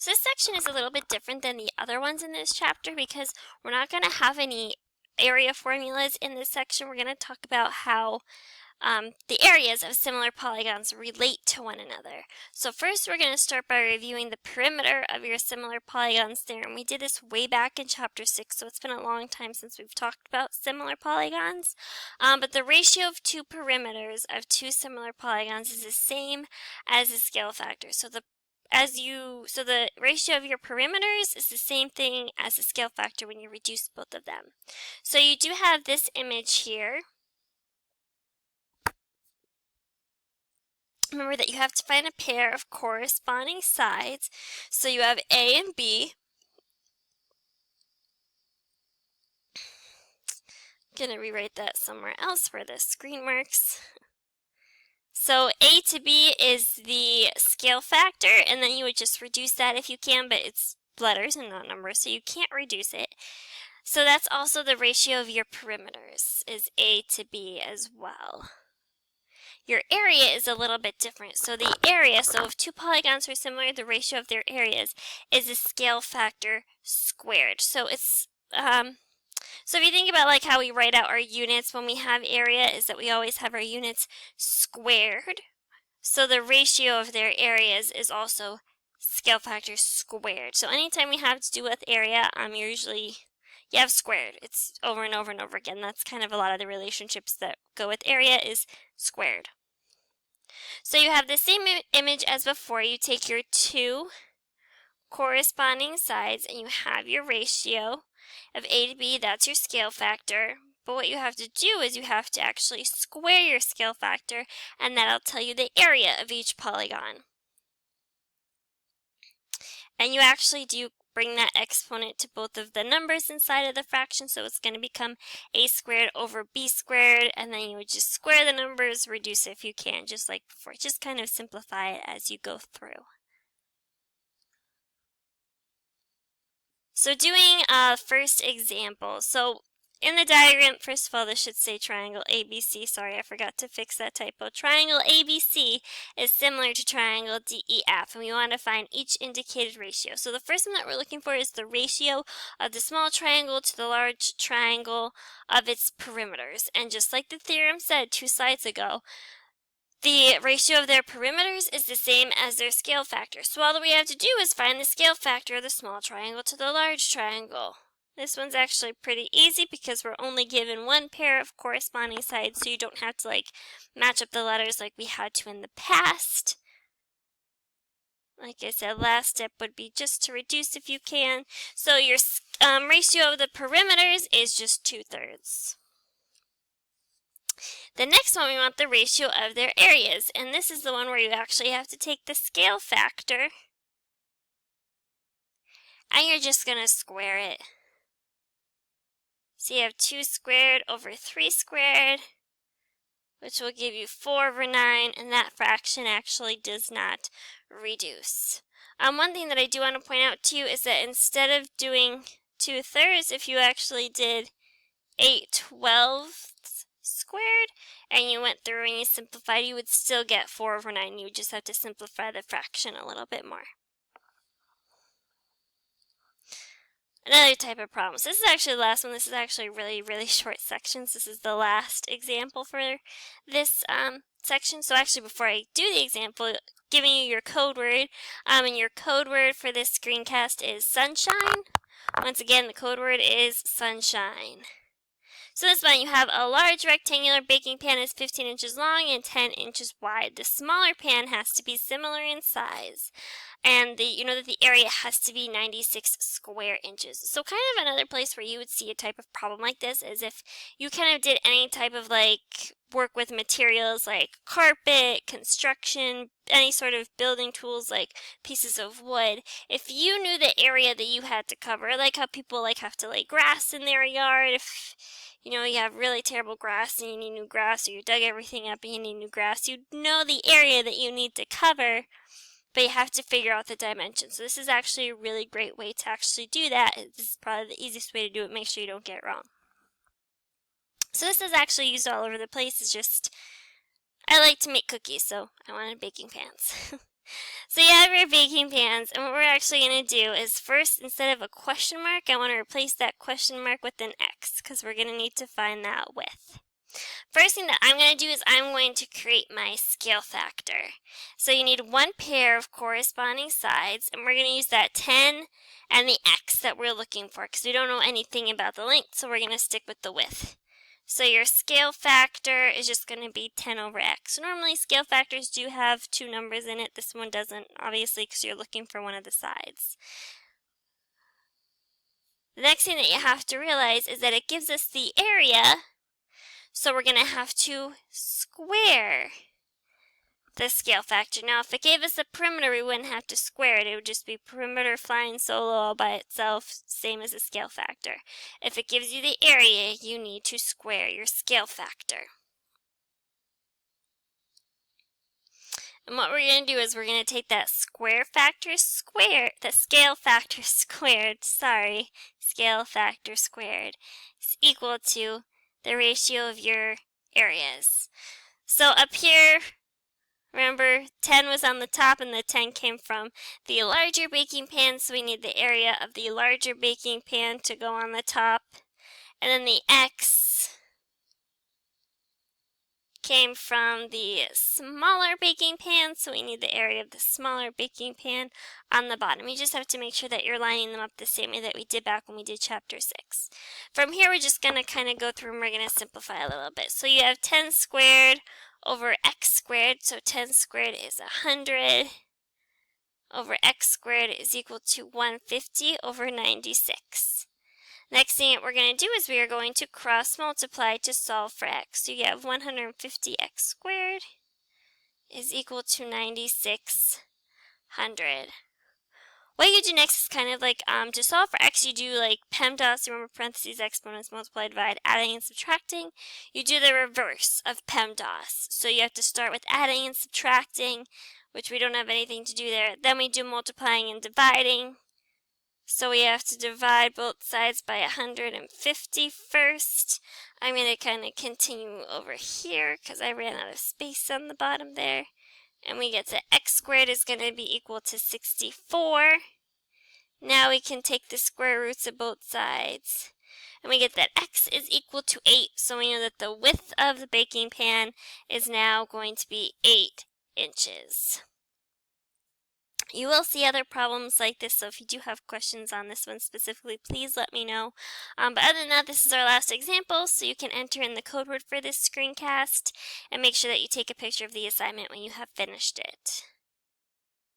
So this section is a little bit different than the other ones in this chapter because we're not going to have any area formulas in this section. We're going to talk about how the areas of similar polygons relate to one another. So first we're going to start by reviewing the perimeter of your similar polygons theorem. We did this way back in chapter 6, so it's been a long time since we've talked about similar polygons. But the ratio of two perimeters of two similar polygons is the same as the scale factor. So the ratio of your perimeters is the same thing as the scale factor when you reduce both of them. So you do have this image here. Remember that you have to find a pair of corresponding sides. So you have A and B. I'm going to rewrite that somewhere else where the screen works. So A to B is the scale factor, and then you would just reduce that if you can, but it's letters and not numbers, so you can't reduce it. So that's also the ratio of your perimeters, is A to B as well. Your area is a little bit different. So the area, so if two polygons are similar, the ratio of their areas is the scale factor squared. So it's so if you think about like how we write out our units when we have area, is that we always have our units squared. So the ratio of their areas is also scale factor squared. So anytime we have to do with area, usually you have squared. It's over and over and over again. That's kind of a lot of the relationships that go with area is squared. So you have the same image as before. You take your two corresponding sides and you have your ratio of A to B. That's your scale factor. But what you have to do is you have to actually square your scale factor, and that'll tell you the area of each polygon. And you actually do bring that exponent to both of the numbers inside of the fraction, so it's going to become a squared over b squared, and then you would just square the numbers, reduce it if you can, just like before. Just kind of simplify it as you go through. So doing a first example. So in the diagram, first of all, this should say triangle ABC. Sorry, I forgot to fix that typo. Triangle ABC is similar to triangle DEF, and we want to find each indicated ratio. So the first one that we're looking for is the ratio of the small triangle to the large triangle of its perimeters. And just like the theorem said 2 slides ago, the ratio of their perimeters is the same as their scale factor. So all that we have to do is find the scale factor of the small triangle to the large triangle. This one's actually pretty easy because we're only given one pair of corresponding sides, so you don't have to like match up the letters like we had to in the past. Like I said, last step would be just to reduce if you can. So your ratio of the perimeters is just 2/3. The next one, we want the ratio of their areas, and this is the one where you actually have to take the scale factor, and you're just going to square it. So you have 2 squared over 3 squared, which will give you 4/9, and that fraction actually does not reduce. One thing that I do want to point out to you is that instead of doing 2/3, if you actually did 8/12 squared and you went through and you simplified, you would still get 4/9. You would just have to simplify the fraction a little bit more. Another type of problem. So this is actually the last one. This is actually really short sections. This is the last example for this section. So actually before I do the example, giving you your code word, and your code word for this screencast is sunshine. Once again, the code word is sunshine. So this one, you have a large rectangular baking pan is 15 inches long and 10 inches wide. The smaller pan has to be similar in size. And you know that the area has to be 96 square inches. So kind of another place where you would see a type of problem like this is if you kind of did any type of like work with materials like carpet, construction, any sort of building tools like pieces of wood. If you knew the area that you had to cover, like how people like have to lay grass in their yard, if you know you have really terrible grass and you need new grass, or you dug everything up and you need new grass, you know the area that you need to cover, but you have to figure out the dimensions. So this is actually a really great way to actually do that. This is probably the easiest way to do it. Make sure you don't get it wrong. So this is actually used all over the place. It's just, I like to make cookies, so I wanted baking pans. So you have your baking pans, and what we're actually going to do is first, instead of a question mark, I want to replace that question mark with an X, because we're going to need to find that width. First thing that I'm going to do is I'm going to create my scale factor. So you need one pair of corresponding sides, and we're going to use that 10 and the X that we're looking for, because we don't know anything about the length, so we're going to stick with the width. So your scale factor is just going to be 10 over X. Normally scale factors do have two numbers in it. This one doesn't, obviously, because you're looking for one of the sides. The next thing that you have to realize is that it gives us the area, so we're going to have to square the scale factor. Now, if it gave us a perimeter, we wouldn't have to square it. It would just be perimeter flying solo all by itself, same as a scale factor. If it gives you the area, you need to square your scale factor. And what we're going to do is we're going to take that scale factor squared is equal to the ratio of your areas. So up here, remember 10 was on the top and the 10 came from the larger baking pan, so we need the area of the larger baking pan to go on the top. And then the X came from the smaller baking pan, so we need the area of the smaller baking pan on the bottom. You just have to make sure that you're lining them up the same way that we did back when we did chapter 6. From here, we're just going to kind of go through and we're going to simplify a little bit. So you have 10 squared over X squared, so 10 squared is 100 over X squared is equal to 150 over 96. Next thing that we're going to do is we are going to cross multiply to solve for X. So you have 150X squared is equal to 9600. What you do next is kind of like, to solve for X, you do like PEMDAS, remember parentheses, exponents, multiply, divide, adding and subtracting. You do the reverse of PEMDAS. So you have to start with adding and subtracting, which we don't have anything to do there. Then we do multiplying and dividing. So we have to divide both sides by 150 first. I'm going to kind of continue over here because I ran out of space on the bottom there. And we get to X squared is going to be equal to 64. Now we can take the square roots of both sides. And we get that X is equal to 8. So we know that the width of the baking pan is now going to be 8 inches. You will see other problems like this, so if you do have questions on this one specifically, please let me know. But other than that, this is our last example, so you can enter in the code word for this screencast and make sure that you take a picture of the assignment when you have finished it.